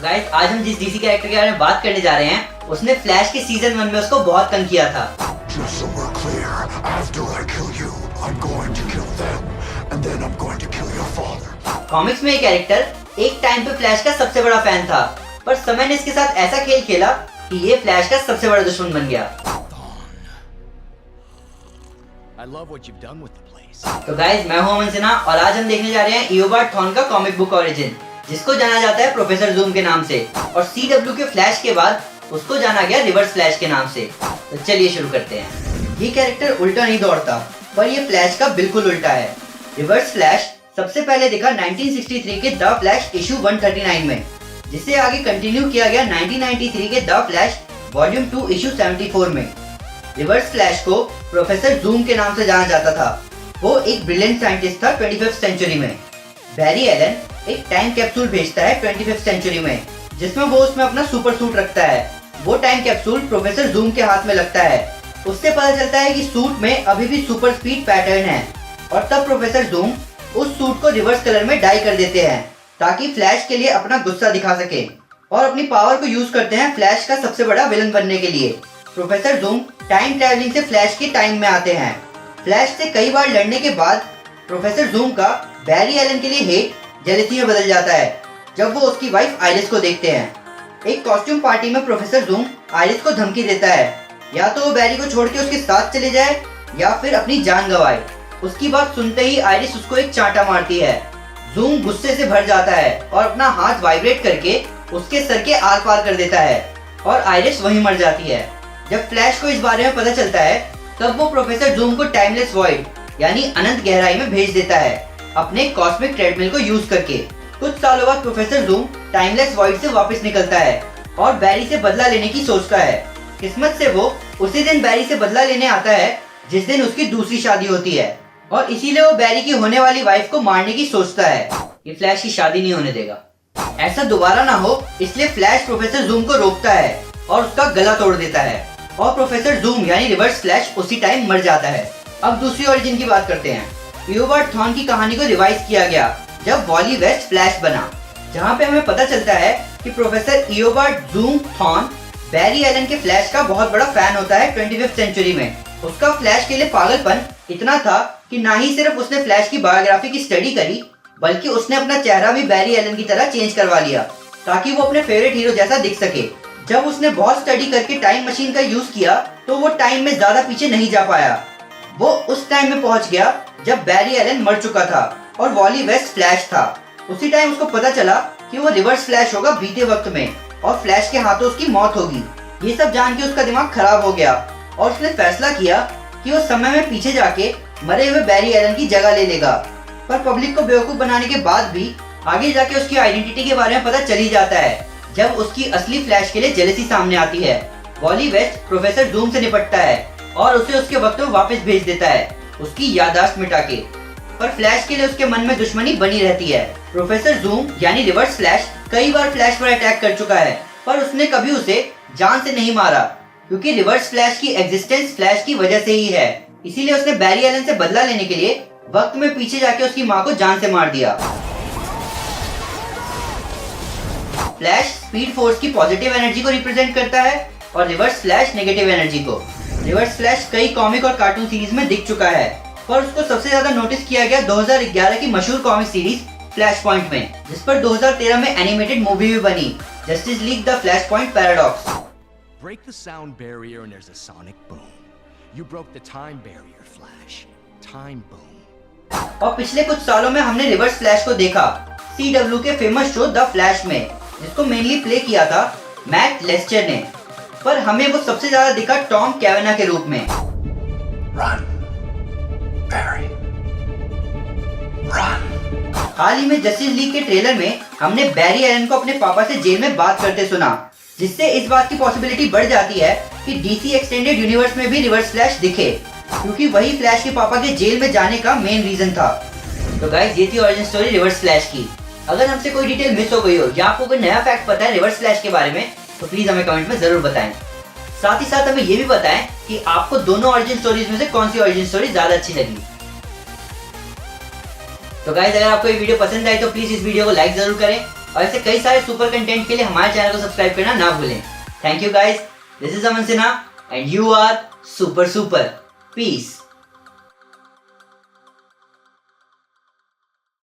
Guys आज हम जिस डीसी कैरेक्टर के बारे में बात करने जा रहे हैं उसने फ्लैश के सीजन 1 में उसको बहुत तंग किया था। Just so we're clear, after I kill you, I'm going to kill them, and then I'm going to kill your father. Comics में ये कैरेक्टर एक टाइम पे फ्लैश का सबसे बड़ा फैन था, पर समय ने इसके साथ ऐसा खेल खेला कि ये फ्लैश का सबसे बड़ा दुश्मन बन गया। I love what you've done with the place. तो गाइस मैं हूं अमन सिन्हा और आज हम देखने जा रहे हैं इयोबार्ड थॉर्न का कॉमिक बुक ओरिजिन, जिसको जाना जाता है प्रोफेसर जूम के नाम से, और CW के फ्लैश के बाद उसको जाना गया रिवर्स फ्लैश के नाम से। तो चलिए शुरू करते हैं। ये कैरेक्टर उल्टा नहीं दौड़ता, पर ये फ्लैश का बिल्कुल उल्टा है। रिवर्स फ्लैश सबसे पहले दिखा 1963 के द फ्लैश इशू 139 में, जिसे आगे कंटिन्यू किया गया 1993 के द फ्लैश वॉल्यूम 2 इशू 74 में। रिवर्स फ्लैश को प्रोफेसर जूम के नाम से जाना जाता था। वो एक ब्रिलियंट साइंटिस्ट था 25th सेंचुरी में। बैरी एलन एक टाइम कैप्सूल भेजता है 25th सेंचुरी में, जिसमें वो उसमें अपना सुपर सूट रखता है। वो टाइम कैप्सूल प्रोफेसर जूम के हाथ में लगता है। उससे पता चलता है कि सूट में अभी भी सुपर स्पीड पैटर्न है, और तब प्रोफेसर जूम उस सूट को रिवर्स कलर में डाई कर देते हैं ताकि फ्लैश के लिए अपना गुस्सा दिखा सके, और अपनी पावर को यूज करते हैं फ्लैश का सबसे बड़ा विलन बनने के लिए। प्रोफेसर जूम टाइम ट्रैवलिंग से फ्लैश के टाइम में आते हैं। फ्लैश से कई बार लड़ने के बाद प्रोफेसर जूम का बैरी एलन के लिए हेट जेलसी में बदल जाता है जब वो उसकी वाइफ आइरिस को देखते हैं। एक कॉस्ट्यूम पार्टी में प्रोफेसर जूम आइरिस को धमकी देता है, या तो वो बैरी को छोड़ के उसके साथ चले जाए या फिर अपनी जान गंवाए। उसकी बात सुनते ही आइरिस उसको एक चांटा मारती है। जूम गुस्से से भर जाता है और अपना हाथ वाइब्रेट करके उसके सर के आर पार कर देता है, और आइरिस वहीं मर जाती है। जब फ्लैश को इस बारे में पता चलता है तब वो प्रोफेसर जूम को टाइमलेस वॉइड यानी अनंत गहराई में भेज देता है अपने कॉस्मिक ट्रेडमिल को यूज करके। कुछ सालों बाद प्रोफेसर जूम टाइमलेस वॉइड से वापस निकलता है और बैरी से बदला लेने की सोचता है। किस्मत से वो उसी दिन बैरी से बदला लेने आता है जिस दिन उसकी दूसरी शादी होती है, और इसीलिए वो बैरी की होने वाली वाइफ को मारने की सोचता है। ये फ्लैश की शादी नहीं होने देगा, ऐसा दोबारा ना हो, इसलिए फ्लैश प्रोफेसर जूम को रोकता है और उसका गला तोड़ देता है, और प्रोफेसर जूम यानी रिवर्स फ्लैश उसी टाइम मर जाता है। अब दूसरी ओरिजिन की बात करते हैं। इयोबार्ड थॉर्न की कहानी को रिवाइज किया गया जब वॉली वेस्ट फ्लैश बना, जहाँ पे हमें पता चलता है कि professor इयोबार्ड zoom thorn Barry Allen के फ्लैश का बहुत बड़ा फैन होता है 25th सेंचुरी में। उसका फ्लैश के लिए पागलपन इतना था कि ना ही सिर्फ उसने फ्लैश की बायोग्राफी की स्टडी करी, बल्कि उसने अपना चेहरा भी बैरी एलन की तरह चेंज करवा लिया ताकि वो अपने फेवरेट हीरो जैसा दिख सके। जब उसने बहुत स्टडी करके टाइम मशीन का यूज किया तो वो टाइम में ज्यादा पीछे नहीं जा पाया। वो उस टाइम में पहुंच गया जब बैरी एलन मर चुका था और वॉली वेस्ट फ्लैश था। उसी टाइम उसको पता चला कि वो रिवर्स फ्लैश होगा बीते वक्त में, और फ्लैश के हाथों उसकी मौत होगी। ये सब जान के उसका दिमाग खराब हो गया और उसने फैसला किया कि वो समय में पीछे जाके मरे हुए बैरी एलन की जगह ले लेगा। पर पब्लिक को बेवकूफ बनाने के बाद भी आगे जाके उसकी आइडेंटिटी के बारे में पता चल ही जाता है जब उसकी असली फ्लैश के लिए जेलसी सामने आती है। वॉली वेस्ट प्रोफेसर जूम से निपटता है और उसे उसके वक्त में वापस भेज देता है, उसकी याददाश्त मिटा के। पर फ्लैश के लिए उसके मन में दुश्मनी बनी रहती है। प्रोफेसर जूम यानी रिवर्स फ्लैश कई बार फ्लैश पर अटैक कर चुका है, पर उसने कभी उसे जान से नहीं मारा, क्योंकि रिवर्स फ्लैश की एग्जिस्टेंस फ्लैश की वजह से ही है। इसीलिए उसने बैरी एलन से बदला लेने के लिए वक्त में पीछे जाके उसकी माँ को जान से मार दिया। फ्लैश स्पीड फोर्स की पॉजिटिव एनर्जी को रिप्रेजेंट करता है और रिवर्स फ्लैश नेगेटिव एनर्जी को। रिवर्स फ्लैश कई कॉमिक और कार्टून सीरीज में दिख चुका है, पर उसको सबसे ज्यादा नोटिस किया गया 2011 की मशहूर कॉमिक सीरीज फ्लैश पॉइंट में, जिस पर 2013 में एनिमेटेड मूवी भी बनी, justice league the flash point paradox. Break the sound barrier and there's a sonic boom. You broke the time barrier, Flash. Time boom. और पिछले कुछ सालों में हमने रिवर्स फ्लैश को देखा CW के फेमस शो द फ्लैश में, जिसको मेनली प्ले किया था मैट लेस्टर ने, पर हमें वो सबसे ज्यादा दिखा टॉम कैवेना के रूप में। Run, Barry. Run. हाल ही में जस्टिस लीग के ट्रेलर में हमने बैरी एलन को अपने पापा से जेल में बात करते सुना, जिससे इस बात की पॉसिबिलिटी बढ़ जाती है कि डीसी एक्सटेंडेड यूनिवर्स में भी रिवर्स फ्लैश दिखे, क्योंकि वही फ्लैश के पापा के जेल में जाने का मेन रीजन था। तो गाइस ये थी ओरिजिन स्टोरी रिवर्स फ्लैश की। अगर हमसे कोई डिटेल मिस हो गई हो या आपको कोई नया फैक्ट पता है रिवर्स फ्लैश के बारे में, तो प्लीज हमें कमेंट में जरूर बताएं। साथ ही साथ हमें ये भी बताएं कि आपको दोनों ओरिजिन स्टोरीज में से कौन सी ओरिजिन स्टोरी ज्यादा अच्छी लगी। तो गाइस अगर आपको ये वीडियो पसंद आई तो प्लीज इस वीडियो को लाइक जरूर करें, और ऐसे कई सारे सुपर कंटेंट के लिए हमारे चैनल को सब्सक्राइब करना ना भूलें। Thank you guys, this is Aman Sinha and you are super super. Piece.